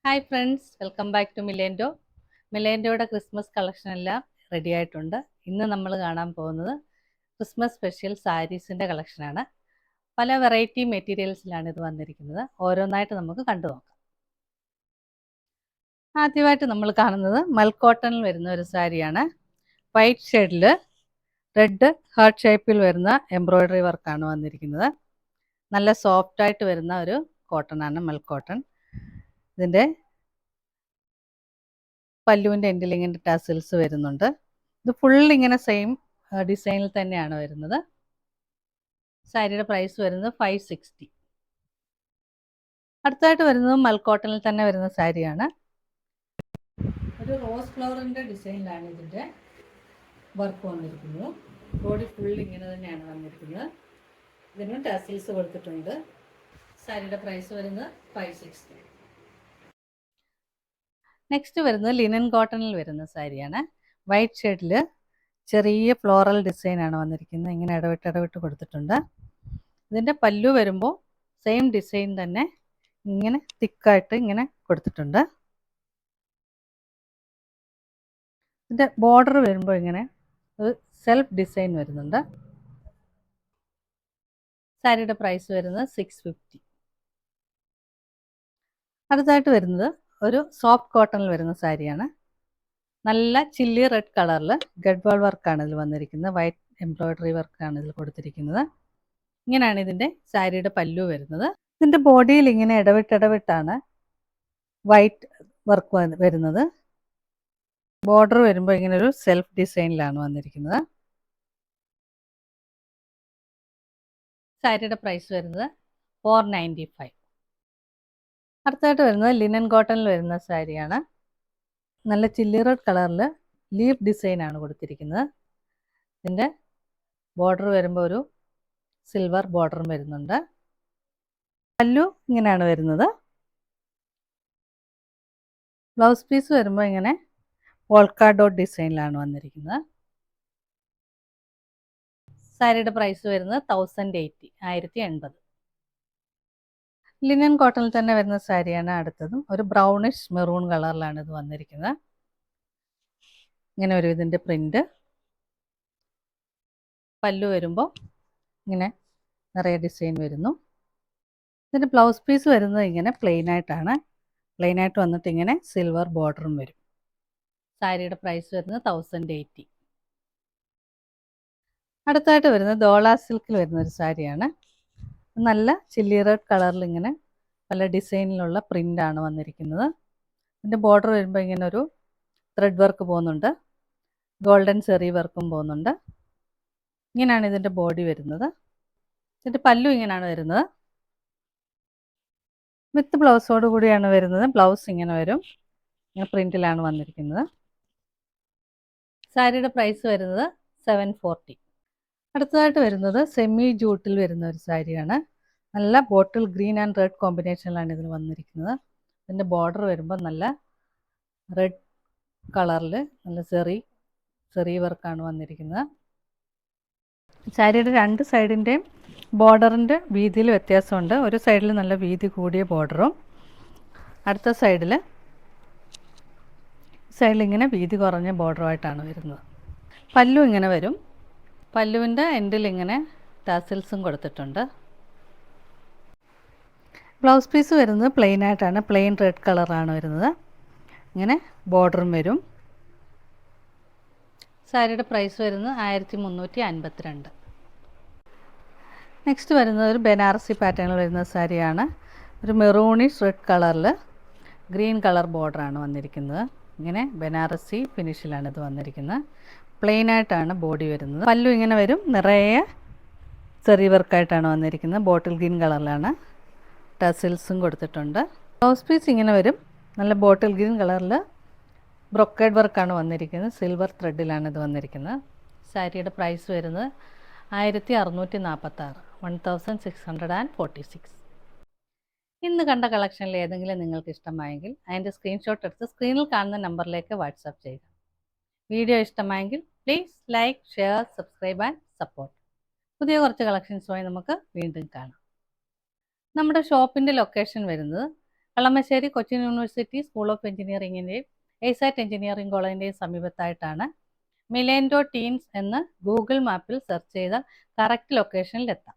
Hi friends, welcome back to Milendo. മിലേൻഡോയുടെ Christmas collection എല്ലാം ready ആയിട്ടുണ്ട്. ഇന്ന് നമ്മൾ കാണാൻ പോകുന്നത് ക്രിസ്മസ് സ്പെഷ്യൽ സാരീസിൻ്റെ കളക്ഷനാണ്. പല വെറൈറ്റി മെറ്റീരിയൽസിലാണ് ഇത് വന്നിരിക്കുന്നത്. ഓരോന്നായിട്ട് നമുക്ക് കണ്ടു നോക്കാം. ആദ്യമായിട്ട് നമ്മൾ കാണുന്നത് മൽക്കോട്ടണിൽ വരുന്ന ഒരു സാരിയാണ്. വൈറ്റ് ഷെയ്ഡിൽ റെഡ് ഹാർട്ട് ഷേപ്പിൽ വരുന്ന എംബ്രോയ്ഡറി വർക്കാണ് വന്നിരിക്കുന്നത്. നല്ല സോഫ്റ്റായിട്ട് വരുന്ന ഒരു കോട്ടണാണ് മൽക്കോട്ടൺ. ഇതിൻ്റെ പല്ലുവിൻ്റെ എൻഡിൽ ഇങ്ങനെ ടാസിൽസ് വരുന്നുണ്ട്. ഇത് ഫുൾ ഇങ്ങനെ സെയിം ഡിസൈനിൽ തന്നെയാണ് വരുന്നത്. സാരിയുടെ പ്രൈസ് വരുന്നത് 560. അടുത്തായിട്ട് വരുന്നത് മൽക്കോട്ടണിൽ തന്നെ വരുന്ന സാരിയാണ്. ഒരു റോസ് ഫ്ലവറിൻ്റെ ഡിസൈനിലാണ് ഇതിൻ്റെ വർക്ക് വന്നിരിക്കുന്നത്. ബോഡി ഫുൾ ഇങ്ങനെ തന്നെയാണ് വന്നിരിക്കുന്നത്. ഇതിന് ടാസിൽസ് കൊടുത്തിട്ടുണ്ട്. സാരിയുടെ പ്രൈസ് വരുന്നത് 560. നെക്സ്റ്റ് വരുന്നത് ലിനൻ കോട്ടണിൽ വരുന്ന സാരിയാണ്. വൈറ്റ് ഷെയ്ഡിൽ ചെറിയ ഫ്ലോറൽ ഡിസൈനാണ് വന്നിരിക്കുന്നത്. ഇങ്ങനെ ഇടവിട്ട് കൊടുത്തിട്ടുണ്ട്. ഇതിൻ്റെ പല്ലു വരുമ്പോൾ സെയിം ഡിസൈൻ തന്നെ ഇങ്ങനെ തിക്കായിട്ട് ഇങ്ങനെ കൊടുത്തിട്ടുണ്ട്. ഇതിൻ്റെ ബോർഡർ വരുമ്പോൾ ഇങ്ങനെ ഒരു സെൽഫ് ഡിസൈൻ വരുന്നുണ്ട്. സാരിയുടെ പ്രൈസ് വരുന്നത് 650. അടുത്തായിട്ട് വരുന്നത് ഒരു സോഫ്റ്റ് കോട്ടണിൽ വരുന്ന സാരിയാണ്. നല്ല ചില്ലി റെഡ് കളറിൽ ഗഡ്വാൾ വർക്കാണ് ഇതിൽ വന്നിരിക്കുന്നത്. വൈറ്റ് എംബ്രോയ്ഡറി വർക്കാണ് ഇതിൽ കൊടുത്തിരിക്കുന്നത്. ഇങ്ങനെയാണ് ഇതിൻ്റെ സാരിയുടെ പല്ലു വരുന്നത്. ഇതിൻ്റെ ബോഡിയിൽ ഇങ്ങനെ ഇടവിട്ടാണ് വൈറ്റ് വർക്ക് വരുന്നത്. ബോർഡർ വരുമ്പോൾ ഇങ്ങനെ ഒരു സെൽഫ് ഡിസൈനിലാണ് വന്നിരിക്കുന്നത്. സാരിയുടെ പ്രൈസ് വരുന്നത് 495. അടുത്തായിട്ട് വരുന്നത് ലിനൻ കോട്ടണിൽ വരുന്ന സാരിയാണ്. നല്ല ചില്ലി റെഡ് കളറിൽ ലീഫ് ഡിസൈനാണ് കൊടുത്തിരിക്കുന്നത്. ഇതിൻ്റെ ബോർഡർ വരുമ്പോൾ ഒരു സിൽവർ ബോർഡറും വരുന്നുണ്ട്. പല്ലു ഇങ്ങനെയാണ് വരുന്നത്. ബ്ലൗസ് പീസ് വരുമ്പോൾ ഇങ്ങനെ പോൾക്ക ഡോട്ട് ഡിസൈനിലാണ് വന്നിരിക്കുന്നത്. സാരിയുടെ പ്രൈസ് വരുന്നത് 1080. ലിനൻ കോട്ടണിൽ തന്നെ വരുന്ന സാരിയാണ് അടുത്തതും. ഒരു ബ്രൗണിഷ് മെറൂൺ കളറിലാണ് ഇത് വന്നിരിക്കുന്നത്. ഇങ്ങനെ ഒരു ഇതിൻ്റെ പ്രിൻ്റ്. പല്ലു വരുമ്പോൾ ഇങ്ങനെ നിറയെ ഡിസൈൻ വരുന്നു. ഇതിൻ്റെ ബ്ലൗസ് പീസ് വരുന്നത് ഇങ്ങനെ പ്ലെയിനായിട്ട് വന്നിട്ട് ഇങ്ങനെ സിൽവർ ബോർഡറും വരും. സാരിയുടെ പ്രൈസ് വരുന്നത് 1080. അടുത്തായിട്ട് വരുന്നത് ഡോള സിൽക്കിൽ വരുന്ന ഒരു സാരിയാണ്. നല്ല ചില്ലി റെഡ് കളറിൽ ഇങ്ങനെ പല ഡിസൈനിലുള്ള പ്രിൻ്റാണ് വന്നിരിക്കുന്നത്. ഇതിൻ്റെ ബോർഡർ വരുമ്പോൾ ഇങ്ങനെ ഒരു ത്രെഡ് വർക്ക് പോകുന്നുണ്ട്. ഗോൾഡൻ സെറി വർക്കും പോകുന്നുണ്ട്. ഇങ്ങനെയാണ് ഇതിൻ്റെ ബോഡി വരുന്നത്. ഇതിൻ്റെ പല്ലു ഇങ്ങനെയാണ് വരുന്നത്. വിത്ത് ബ്ലൗസോട് കൂടിയാണ് വരുന്നത്. ബ്ലൗസ് ഇങ്ങനെ വരും. ഇങ്ങനെ പ്രിൻറ്റിലാണ് വന്നിരിക്കുന്നത്. സാരിയുടെ പ്രൈസ് വരുന്നത് 740. അടുത്തതായിട്ട് വരുന്നത് സെമി ജൂട്ടിൽ വരുന്ന ഒരു സാരിയാണ്. നല്ല ബോട്ടിൽ ഗ്രീൻ ആൻഡ് റെഡ് കോമ്പിനേഷനിലാണ് ഇതിന് വന്നിരിക്കുന്നത്. ഇതിൻ്റെ ബോർഡർ വരുമ്പോൾ നല്ല റെഡ് കളറിൽ നല്ല ചെറിയ വർക്കാണ് വന്നിരിക്കുന്നത്. സാരിയുടെ രണ്ട് സൈഡിൻ്റെയും ബോർഡറിൻ്റെ വീതിയിൽ വ്യത്യാസമുണ്ട്. ഒരു സൈഡിൽ നല്ല വീതി കൂടിയ ബോർഡറും അടുത്ത സൈഡിൽ ഇങ്ങനെ വീതി കുറഞ്ഞ ബോർഡറുമായിട്ടാണ് വരുന്നത്. പല്ലു ഇങ്ങനെ വരും. പല്ലുവിൻ്റെ എൻഡിൽ ഇങ്ങനെ ടാസിൽസും കൊടുത്തിട്ടുണ്ട്. ബ്ലൗസ് പീസ് വരുന്നത് പ്ലെയിനായിട്ടാണ്. പ്ലെയിൻ റെഡ് കളറാണ് വരുന്നത്. ഇങ്ങനെ ബോർഡറും വരും. സാരിയുടെ പ്രൈസ് വരുന്നത് 1352. നെക്സ്റ്റ് വരുന്നത് ഒരു ബനാറസി പാറ്റേണിൽ വരുന്ന സാരിയാണ്. ഒരു മെറൂണിഷ് റെഡ് കളറിൽ ഗ്രീൻ കളർ ബോർഡറാണ് വന്നിരിക്കുന്നത്. ഇങ്ങനെ ബനാറസി ഫിനിഷിലാണ് ഇത് വന്നിരിക്കുന്നത്. പ്ലെയിനായിട്ടാണ് ബോഡി വരുന്നത്. പല്ലു ഇങ്ങനെ വരും. നിറയെ ചെറിയ വർക്കായിട്ടാണ് വന്നിരിക്കുന്നത്. ബോട്ടിൽ ഗ്രീൻ കളറിലാണ്. ടസിൽസും കൊടുത്തിട്ടുണ്ട്. ബ്ലൗസ് പീസ് ഇങ്ങനെ വരും. നല്ല ബോട്ടിൽ ഗ്രീൻ കളറിൽ ബ്രൊക്കേഡ് വർക്കാണ് വന്നിരിക്കുന്നത്. സിൽവർ ത്രെഡിലാണ് ഇത് വന്നിരിക്കുന്നത്. സാരിയുടെ പ്രൈസ് വരുന്നത് 1646. 1646. ഇന്ന് കണ്ട കളക്ഷനിൽ ഏതെങ്കിലും നിങ്ങൾക്ക് ഇഷ്ടമായെങ്കിൽ അതിൻ്റെ സ്ക്രീൻഷോട്ട് എടുത്ത് സ്ക്രീനിൽ കാണുന്ന നമ്പറിലേക്ക് വാട്സാപ്പ് ചെയ്യുക. വീഡിയോ ഇഷ്ടമായെങ്കിൽ please like, share, subscribe and support. പുതിയ കുറച്ച് കളക്ഷൻസുമായി നമുക്ക് വീണ്ടും കാണാം. നമ്മുടെ ഷോപ്പിൻ്റെ ലൊക്കേഷൻ വരുന്നത് Kalamassery Cochin university school of എഞ്ചിനീയറിംഗിൻ്റെയും എയ്സാറ്റ് എഞ്ചിനീയറിംഗ് കോളേജിൻ്റെയും സമീപത്തായിട്ടാണ്. മിലേൻഡോ ടീൻസ് എന്ന് ഗൂഗിൾ മാപ്പിൽ സെർച്ച് ചെയ്താൽ കറക്റ്റ് ലൊക്കേഷനിലെത്താം.